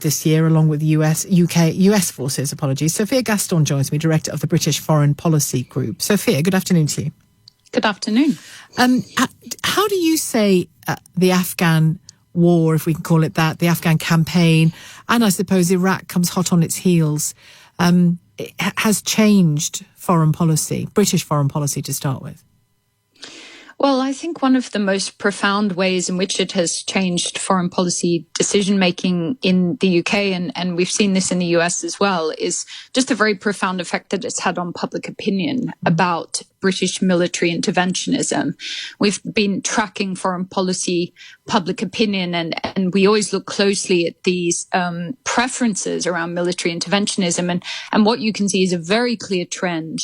this year, along with the US forces, apologies. Sophia Gaston joins me, Director of the British Foreign Policy Group. Sophia, good afternoon to you. Good afternoon. How do you say the Afghan war, if we can call it that, the Afghan campaign, and I suppose Iraq comes hot on its heels, it has changed foreign policy, British foreign policy to start with? Well, I think one of the most profound ways in which it has changed foreign policy decision-making in the UK, and we've seen this in the US as well, is just the very profound effect that it's had on public opinion about British military interventionism. We've been tracking foreign policy public opinion, and we always look closely at these preferences around military interventionism. And what you can see is a very clear trend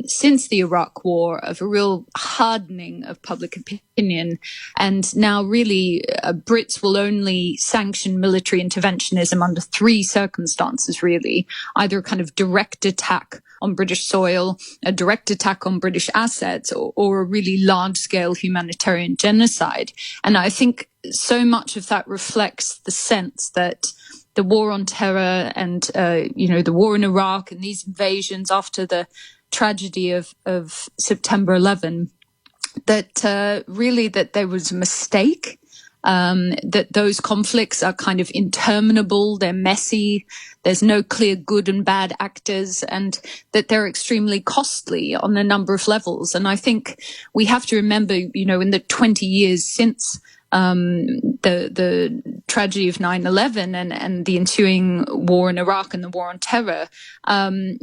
since the Iraq War of a real hardening of public opinion. And now really Brits will only sanction military interventionism under three circumstances, really. Either a kind of direct attack on British soil, a direct attack on British assets, or a really large-scale humanitarian genocide. And I think so much of that reflects the sense that the war on terror and, the war in Iraq and these invasions after the tragedy of September 11, that really that there was a mistake, that those conflicts are kind of interminable, they're messy, there's no clear good and bad actors, and that they're extremely costly on a number of levels. And I think we have to remember, in the 20 years since the tragedy of 9/11 and the ensuing war in Iraq and the war on terror,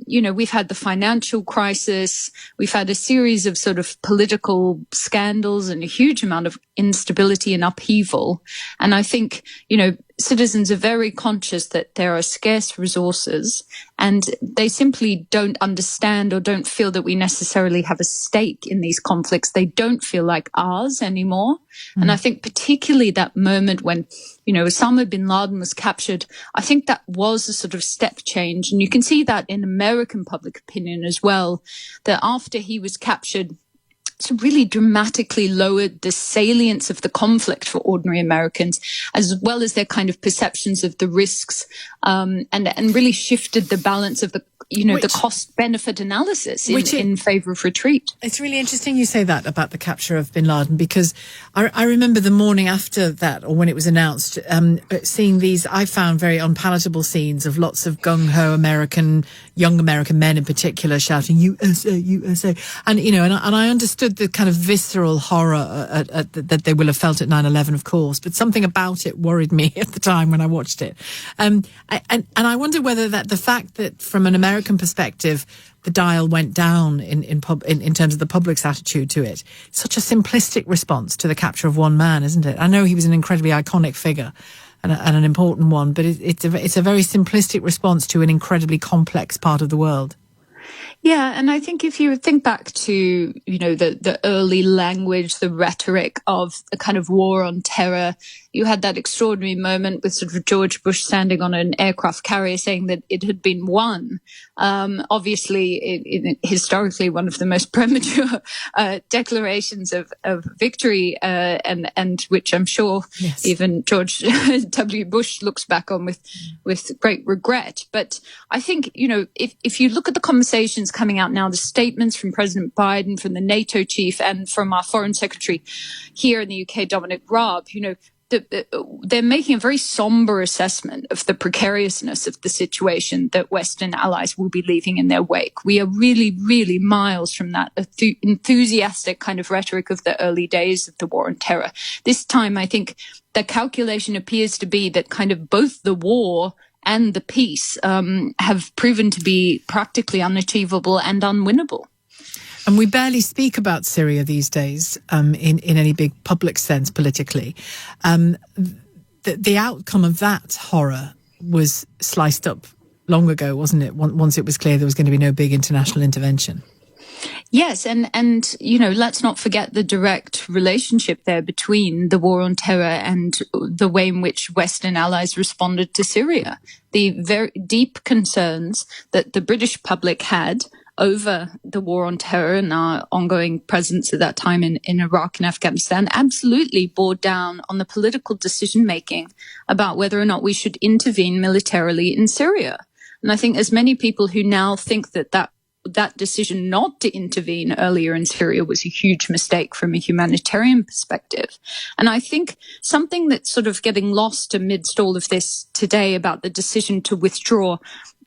we've had the financial crisis, we've had a series of sort of political scandals and a huge amount of instability and upheaval. And I think, citizens are very conscious that there are scarce resources, and they simply don't understand or don't feel that we necessarily have a stake in these conflicts. They don't feel like ours anymore. Mm. And I think particularly that moment when, Osama bin Laden was captured, I think that was a sort of step change. And you can see that in American public opinion as well, that after he was captured, it's really dramatically lowered the salience of the conflict for ordinary Americans, as well as their kind of perceptions of the risks, and really shifted the balance of the cost-benefit analysis in favour of retreat. It's really interesting you say that about the capture of bin Laden, because I remember the morning after that, or when it was announced, seeing these, I found very unpalatable scenes of lots of gung-ho young American men in particular shouting, USA, USA. And, and I understood the kind of visceral horror that they will have felt at 9/11, of course, but something about it worried me at the time when I watched it. And I wonder whether that the fact that from an American perspective, the dial went down in terms of the public's attitude to it. Such a simplistic response to the capture of one man, isn't it? I know he was an incredibly iconic figure and an important one, but it's a very simplistic response to an incredibly complex part of the world. Yeah, and I think if you think back to, the early language, the rhetoric of the kind of war on terror, you had that extraordinary moment with sort of George Bush standing on an aircraft carrier saying that it had been won. Obviously, historically, one of the most premature declarations of victory, and which I'm sure even George W. Bush looks back on with great regret. But I think, if you look at the conversations coming out now, the statements from President Biden, from the NATO chief, and from our Foreign Secretary here in the UK, Dominic Raab, they're making a very somber assessment of the precariousness of the situation that Western allies will be leaving in their wake. We are really, really miles from that enthusiastic kind of rhetoric of the early days of the war on terror. This time, I think the calculation appears to be that kind of both the war and the peace have proven to be practically unachievable and unwinnable. And we barely speak about Syria these days in any big public sense politically. The outcome of that horror was sliced up long ago, wasn't it? Once it was clear there was going to be no big international intervention. Yes, and let's not forget the direct relationship there between the war on terror and the way in which Western allies responded to Syria. The very deep concerns that the British public had over the war on terror and our ongoing presence at that time in Iraq and Afghanistan absolutely bore down on the political decision-making about whether or not we should intervene militarily in Syria. And I think there's many people who now think that decision not to intervene earlier in Syria was a huge mistake from a humanitarian perspective. And I think something that's sort of getting lost amidst all of this today about the decision to withdraw,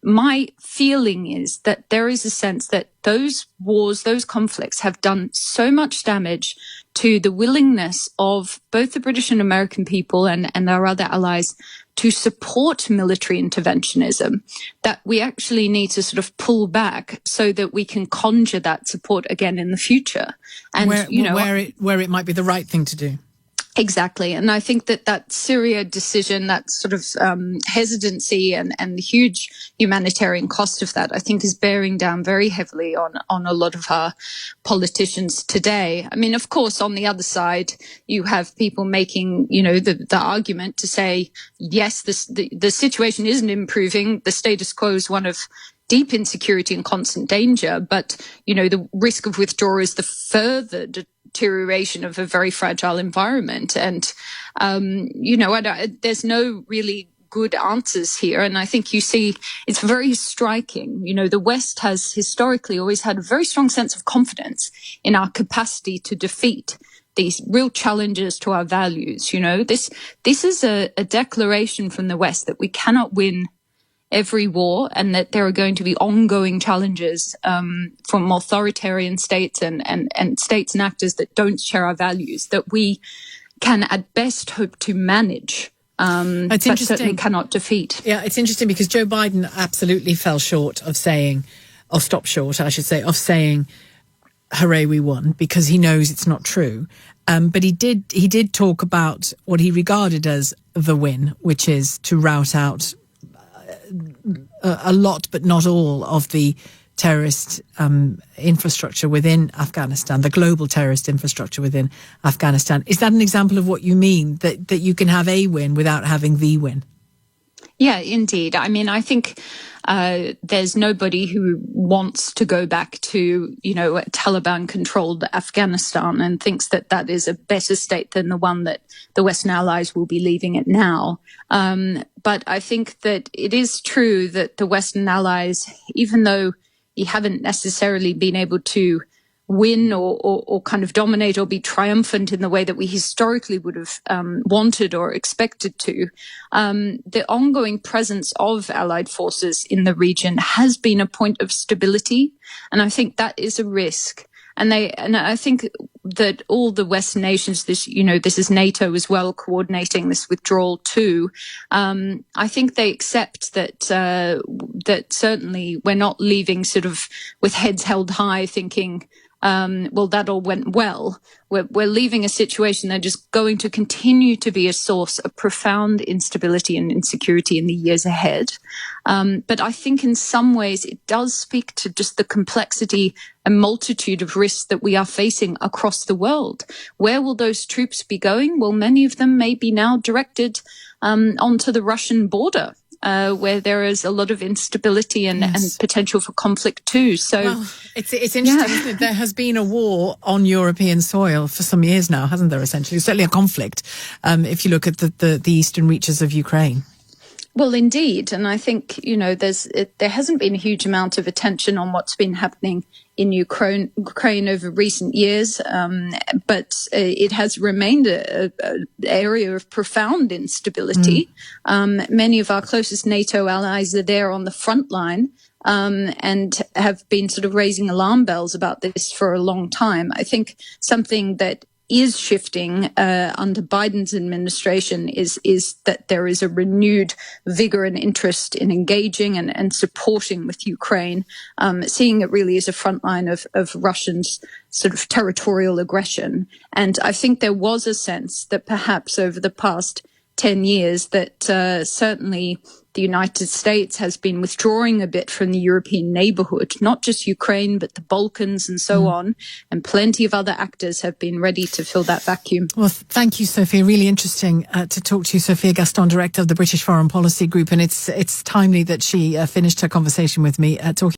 my feeling is that there is a sense that those wars, those conflicts have done so much damage to the willingness of both the British and American people and our other allies to support military interventionism, that we actually need to sort of pull back so that we can conjure that support again in the future. And where it might be the right thing to do. Exactly. And I think that Syria decision, that sort of hesitancy and the huge humanitarian cost of that, I think is bearing down very heavily on a lot of our politicians today. I mean, of course, on the other side, you have people making, the argument to say, yes, the situation isn't improving. The status quo is one of deep insecurity and constant danger. But, the risk of withdrawal is the further deterioration of a very fragile environment. And, there's no really good answers here. And I think you see it's very striking. The West has historically always had a very strong sense of confidence in our capacity to defeat these real challenges to our values. This is a declaration from the West that we cannot win every war and that there are going to be ongoing challenges from authoritarian states and states and actors that don't share our values, that we can at best hope to manage, but certainly cannot defeat. Yeah, it's interesting because Joe Biden absolutely fell short of saying, hooray, we won, because he knows it's not true. But he did talk about what he regarded as the win, which is to rout out a lot, but not all, of the terrorist infrastructure within Afghanistan, the global terrorist infrastructure within Afghanistan. Is that an example of what you mean, that you can have a win without having the win? Yeah, indeed. I mean, I think there's nobody who wants to go back to, Taliban-controlled Afghanistan and thinks that is a better state than the one that the Western allies will be leaving it now. But I think that it is true that the Western allies, even though you haven't necessarily been able to win or kind of dominate or be triumphant in the way that we historically would have wanted or expected to, the ongoing presence of allied forces in the region has been a point of stability. And I think that is a risk. And I think that all the Western nations, this is NATO as well coordinating this withdrawal too. I think they accept that certainly we're not leaving sort of with heads held high thinking, that all went well. We're leaving a situation that is going to continue to be a source of profound instability and insecurity in the years ahead. But I think in some ways it does speak to just the complexity and multitude of risks that we are facing across the world. Where will those troops be going? Well, many of them may be now directed onto the Russian border, where there is a lot of instability and potential for conflict too. So it's interesting, isn't it? There has been a war on European soil for some years now, hasn't there, essentially? Certainly a conflict, if you look at the eastern reaches of Ukraine. Well, indeed. And I think, there hasn't been a huge amount of attention on what's been happening in Ukraine over recent years, but it has remained an area of profound instability. Many of our closest NATO allies are there on the front line, and have been sort of raising alarm bells about this for a long time. I think something that is shifting under Biden's administration is that there is a renewed vigor and interest in engaging and supporting with Ukraine, seeing it really as a frontline of Russians' sort of territorial aggression. And I think there was a sense that perhaps over the past 10 years that certainly the United States has been withdrawing a bit from the European neighborhood, not just Ukraine, but the Balkans and so on. And plenty of other actors have been ready to fill that vacuum. Well, thank you, Sophia. Really interesting to talk to you. Sophia Gaston, Director of the British Foreign Policy Group. And it's timely that she finished her conversation with me talking